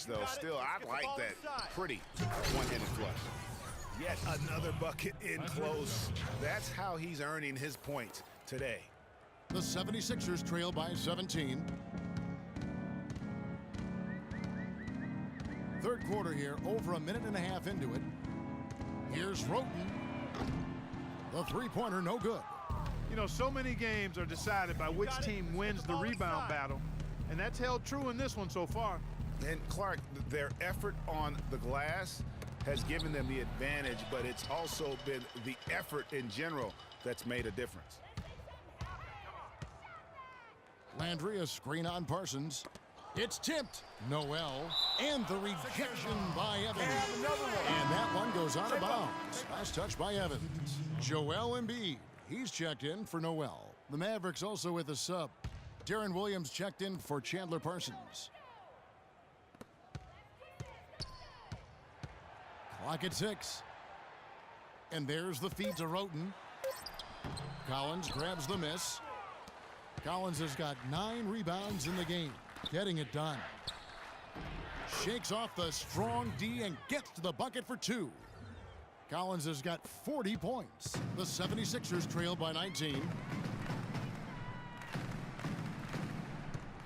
though. Still, I like that pretty one-handed flush. Yet another bucket in close. That's how he's earning his points today. The 76ers trail by 17. Third quarter here, over a minute and a half into it. Here's Roten. The three-pointer, no good. You know, so many games are decided by which team wins the rebound battle, and that's held true in this one so far. And Clark, their effort on the glass has given them the advantage, but it's also been the effort in general that's made a difference. Landry, a screen on Parsons. It's tipped. Noel, and the rejection by Evans. And that one goes out of bounds. Last touch by Evans. Joel Embiid, he's checked in for Noel. The Mavericks also with a sub. Darren Williams checked in for Chandler Parsons. Clock at 6. And there's the feed to Roten. Collins grabs the miss. Collins has got 9 rebounds in the game. Getting it done. Shakes off the strong D and gets to the bucket for 2. Collins has got 40 points. The 76ers trail by 19.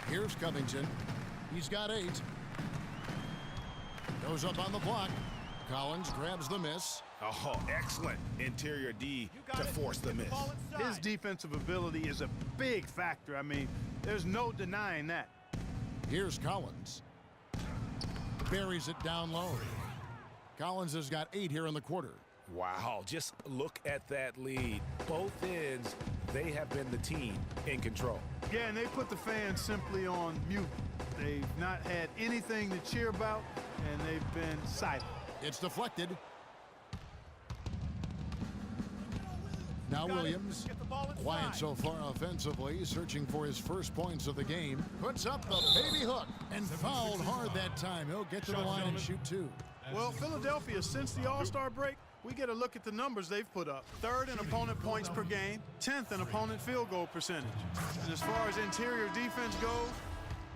Here's Covington. He's got 8. Goes up on the block. Collins grabs the miss. Oh, excellent interior D to force the miss. His defensive ability is a big factor. I mean, there's no denying that. Here's Collins. Buries it down low. Collins has got 8 here in the quarter. Wow, just look at that lead. Both ends, they have been the team in control. Yeah, and they put the fans simply on mute. They've not had anything to cheer about, and they've been silent. It's deflected. Now Williams, quiet so far offensively, searching for his first points of the game. Puts up the baby hook and fouled hard that time. He'll get to the line and shoot 2. Well, Philadelphia, since the All-Star break, we get a look at the numbers they've put up. 3rd in opponent points per game, 10th in opponent field goal percentage. And as far as interior defense goes,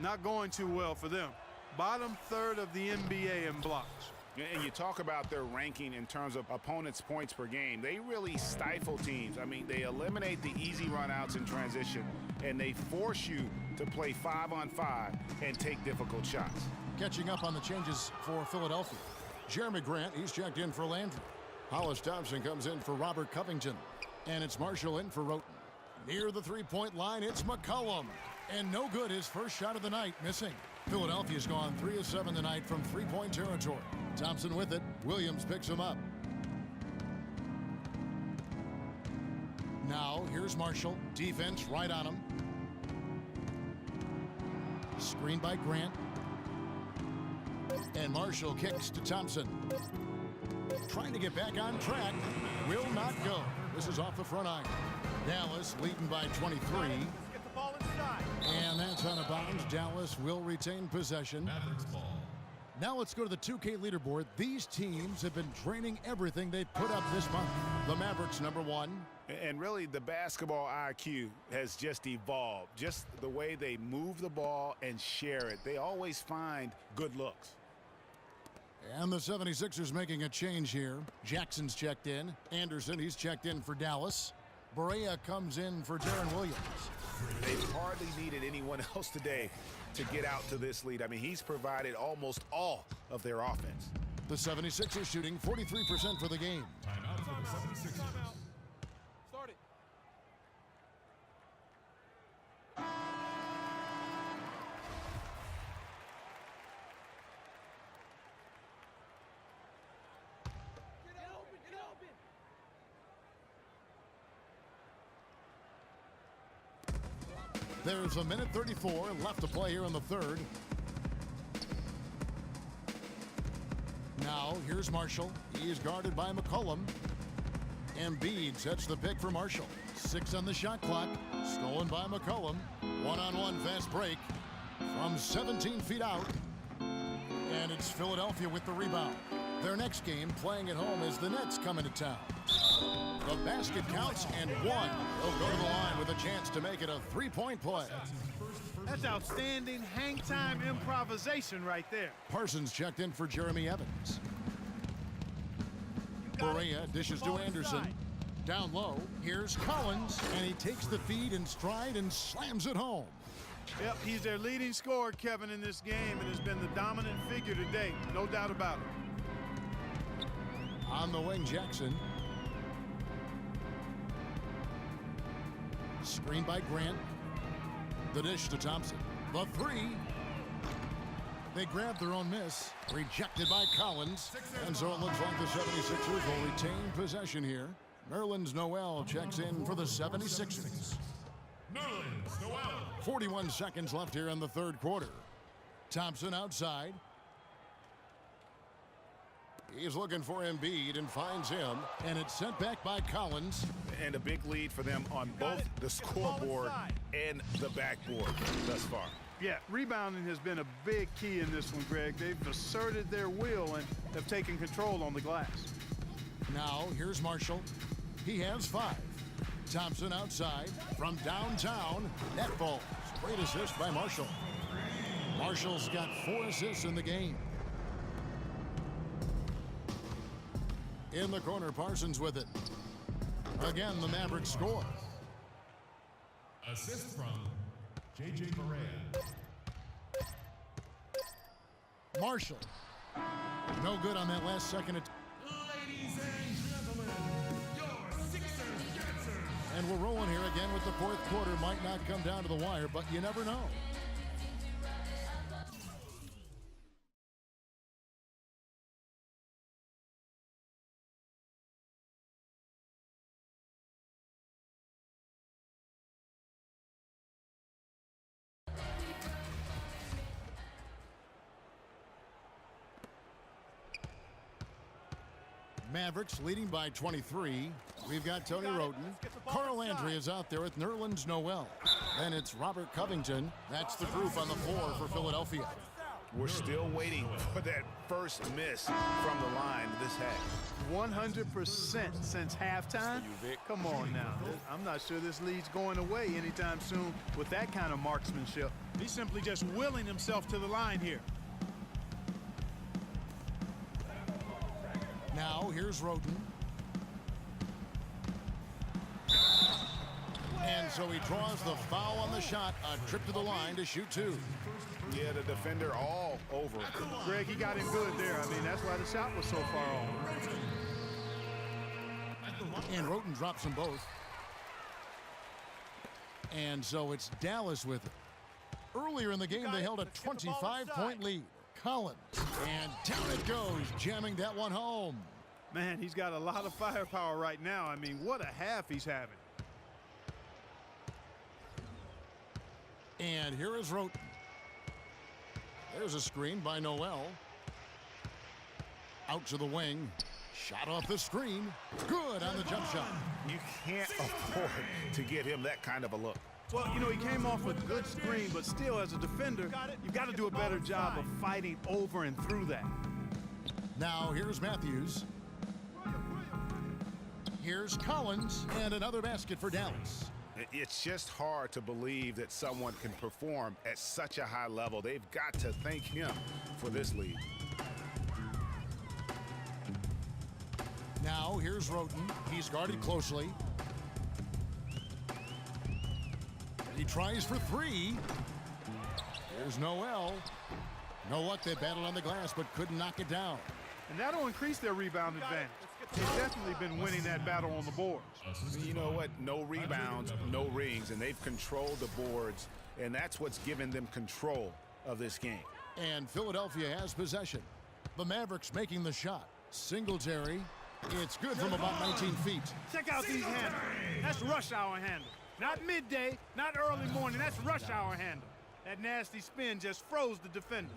not going too well for them. Bottom 3rd of the NBA in blocks. And you talk about their ranking in terms of opponents' points per game. They really stifle teams. I mean, they eliminate the easy runouts in transition, and they force you to play 5-on-5 and take difficult shots. Catching up on the changes for Philadelphia. Jeremy Grant, he's checked in for Landry. Hollis Thompson comes in for Robert Covington. And it's Marshall in for Roten. Near the three-point line, it's McCollum. And no good, his first shot of the night, missing. Philadelphia's gone 3 of 7 tonight from three-point territory. Thompson with it. Williams picks him up. Now, here's Marshall. Defense right on him. Screen by Grant. And Marshall kicks to Thompson. Trying to get back on track. Will not go. This is off the front iron. Dallas leading by 23. And that's out of bounds. Dallas will retain possession. Now let's go to the 2K leaderboard. These teams have been draining everything they've put up this month. The Mavericks #1. And really, the basketball IQ has just evolved. Just the way they move the ball and share it. They always find good looks. And the 76ers making a change here. Jackson's checked in. Anderson, he's checked in for Dallas. Barea comes in for Darren Williams. They've hardly needed anyone else today to get out to this lead. I mean, he's provided almost all of their offense. The 76ers shooting 43% for the game. Timeout for the 76ers. Start it. There's a minute 34 left to play here in the third. Now, here's Marshall. He is guarded by McCollum. Embiid sets the pick for Marshall. 6 on the shot clock. Stolen by McCollum. One-on-one fast break from 17 feet out. And it's Philadelphia with the rebound. Their next game, playing at home, is the Nets coming to town. The basket counts and one. He'll go to the line with a chance to make it a three-point play. That's his first That's outstanding hang-time improvisation right there. Parsons checked in for Jeremy Evans. Correa dishes to Anderson. Down low, here's Collins, and he takes the feed in stride and slams it home. Yep, he's their leading scorer, Kevin, in this game, and has been the dominant figure today. No doubt about it. On the wing, Jackson. Screen by Grant. The dish to Thompson. The three. They grab their own miss. Rejected by Collins. And so it looks like the 76ers will retain possession here. Nerlens Noel checks in for the 76ers. 41 seconds left here in the third quarter. Thompson outside. He's looking for Embiid and finds him. And it's sent back by Collins. And a big lead for them on both the scoreboard and the backboard thus far. Yeah, rebounding has been a big key in this one, Greg. They've asserted their will and have taken control on the glass. Now, here's Marshall. He has 5. Thompson outside from downtown. Net balls. Great assist by Marshall. Marshall's got 4 assists in the game. In the corner, Parsons with it. Again, the Mavericks score. Assist from J.J. Barea. Marshall. No good on that last second. Ladies and gentlemen, your Sixers dancers. And we're rolling here again with the fourth quarter. Might not come down to the wire, but you never know. Mavericks leading by 23. We've got Tony Roden. Carl Landry is out there with Nerlens Noel. Then it's Robert Covington. That's the group on the floor for Philadelphia. We're still waiting for that first miss from the line this half. 100% since halftime? Come on now. I'm not sure this lead's going away anytime soon with that kind of marksmanship. He's simply just willing himself to the line here. Now, here's Roden. And so he draws the foul on the shot. A trip to the line to shoot 2. Yeah, the defender all over. Greg, he got him good there. I mean, that's why the shot was so far off. And Roden drops them both. And so it's Dallas with it. Earlier in the game, they held a 25-point lead. Collins. And down it goes, jamming that one home. Man, he's got a lot of firepower right now. I mean, what a half he's having. And here is Roten. There's a screen by Noel. Out to the wing. Shot off the screen. Good on the jump shot. You can't afford to get him that kind of a look. Well, you know, he came off a good screen, but still, as a defender, you've got to do a better job of fighting over and through that. Now, here's Matthews. Here's Collins, and another basket for Dallas. It's just hard to believe that someone can perform at such a high level. They've got to thank him for this lead. Now, here's Roten. He's guarded closely. He tries for 3. Here's Noel. No luck, they battled on the glass, but couldn't knock it down. And that'll increase their rebound advantage. They've definitely been winning that battle on the boards. You know what? No rebounds, no rings, and they've controlled the boards, and that's what's given them control of this game. And Philadelphia has possession. The Mavericks making the shot. Singletary. It's good from about 19 feet. Check out these handles. That's rush hour handle. Not midday, not early morning. That's rush hour handle. That nasty spin just froze the defender.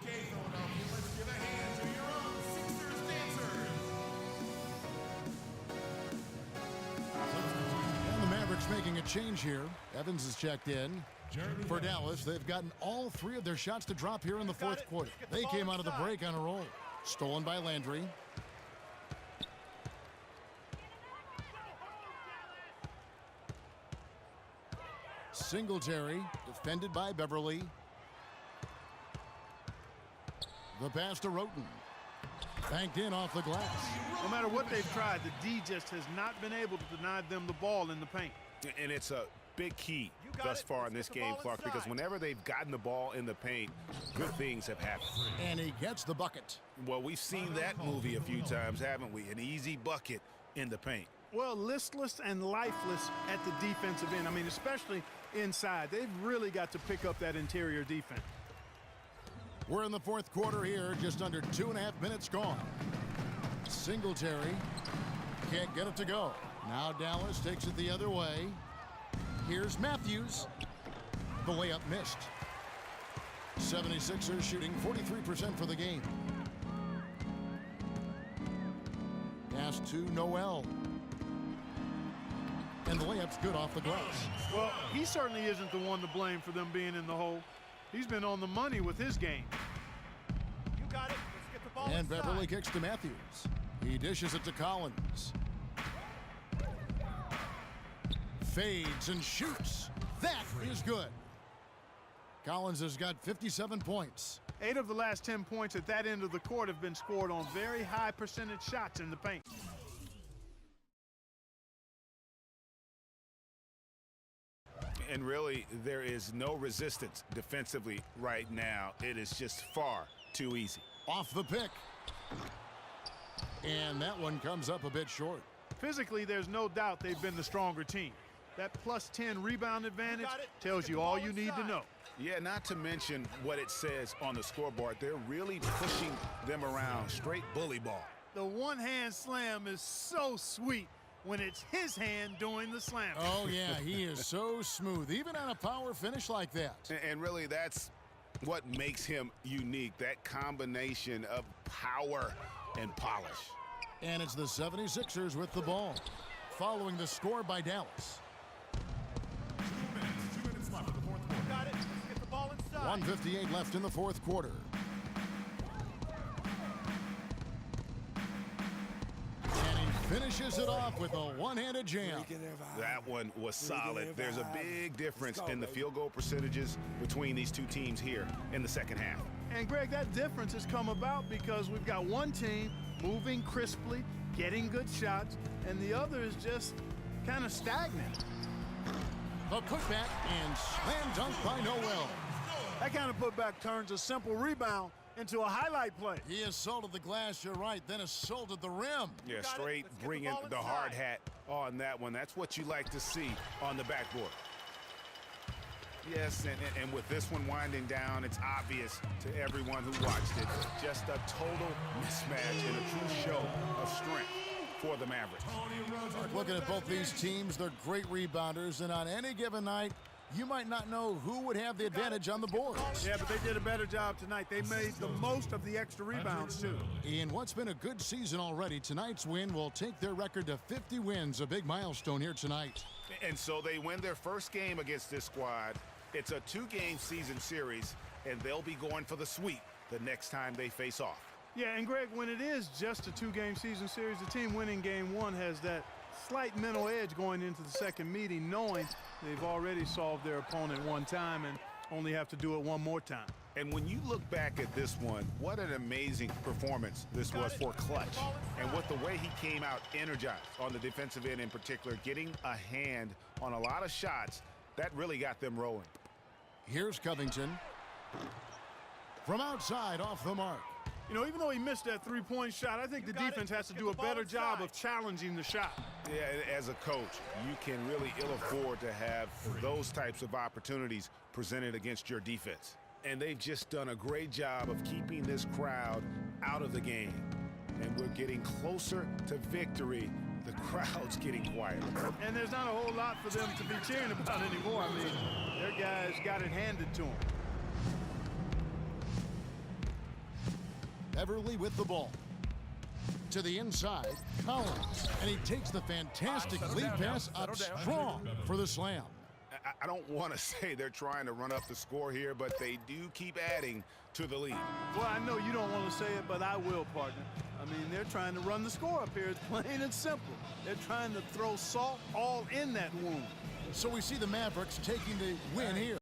Okay, Philadelphia, let's give a hand to your own Sixers dancers. And the Mavericks making a change here. Evans is checked in. For Dallas, they've gotten all 3 of their shots to drop here in the fourth quarter. They came out of the break on a roll. Stolen by Landry. Singletary, defended by Beverly. The pass to Roten. Banked in off the glass. No matter what they've tried, the D just has not been able to deny them the ball in the paint. And it's a big key thus far in this game, Clark, because whenever they've gotten the ball in the paint, good things have happened. And he gets the bucket. Well, we've seen that movie a few times, haven't we? An easy bucket in the paint. Well, listless and lifeless at the defensive end. I mean, especially inside. They've really got to pick up that interior defense. We're in the fourth quarter here, just under 2.5 minutes gone. Singletary can't get it to go. Now Dallas takes it the other way. Here's Matthews. The layup missed. 76ers shooting 43% for the game. Pass to Noel. And the layup's good off the glass. Well, he certainly isn't the one to blame for them being in the hole. He's been on the money with his game. You got it. Let's get the ball And inside. Beverly kicks to Matthews. He dishes it to Collins. Fades and shoots. That is good. Collins has got 57 points. 8 of the last 10 points at that end of the court have been scored on very high percentage shots in the paint. And really, there is no resistance defensively right now. It is just far too easy. Off the pick. And that one comes up a bit short. Physically, there's no doubt they've been the stronger team. That plus 10 rebound advantage tells you all you need to know. Yeah, not to mention what it says on the scoreboard. They're really pushing them around. Straight bully ball. The one-hand slam is so sweet when it's his hand doing the slam. Oh, yeah, he is so smooth, even on a power finish like that. And really, that's what makes him unique, that combination of power and polish. And it's the 76ers with the ball, following the score by Dallas. 2 minutes left in the fourth quarter. Got it. Let's get the ball inside. 1:58 left in the fourth quarter. And he finishes it off with a one-handed jam. That one was solid. There's a big difference in the field goal percentages between these two teams here in the second half. And, Greg, that difference has come about because we've got one team moving crisply, getting good shots, and the other is just kind of stagnant. The putback and slam dunk by Noel. That kind of putback turns a simple rebound into a highlight play. He assaulted the glass, you're right, then assaulted the rim. Yeah, Got it. straight Let's get the bringing ball the inside. hard hat on that one. That's what you like to see on the backboard. Yes, and with this one winding down, it's obvious to everyone who watched it. Just a total mismatch and a true show of strength for the Mavericks. Looking at both these teams, they're great rebounders, and on any given night, you might not know who would have the advantage on the boards. Yeah, but they did a better job tonight. They made the most of the extra rebounds, too. In what's been a good season already, tonight's win will take their record to 50 wins, a big milestone here tonight. And so they win their first game against this squad. It's a 2-game season series, and they'll be going for the sweep the next time they face off. Yeah, and Greg, when it is just a 2-game season series, the team winning game 1 has that slight mental edge going into the second meeting, knowing they've already solved their opponent one time and only have to do it one more time. And when you look back at this one, what an amazing performance this was for Clutch. And with the way he came out energized on the defensive end in particular, getting a hand on a lot of shots, that really got them rolling. Here's Covington. From outside, off the mark. You know, even though he missed that three-point shot, I think the defense has to do a better job of challenging the shot. Yeah, as a coach, you can really ill afford to have those types of opportunities presented against your defense. And they've just done a great job of keeping this crowd out of the game. And we're getting closer to victory. The crowd's getting quieter. And there's not a whole lot for them to be cheering about anymore. I mean, their guys got it handed to them. Beverly with the ball. To the inside, Collins. And he takes the fantastic lead pass up strong for the slam. I don't want to say they're trying to run up the score here, but they do keep adding to the lead. Well, I know you don't want to say it, but I will, partner. I mean, they're trying to run the score up here. It's plain and simple. They're trying to throw salt all in that wound. So we see the Mavericks taking the win here.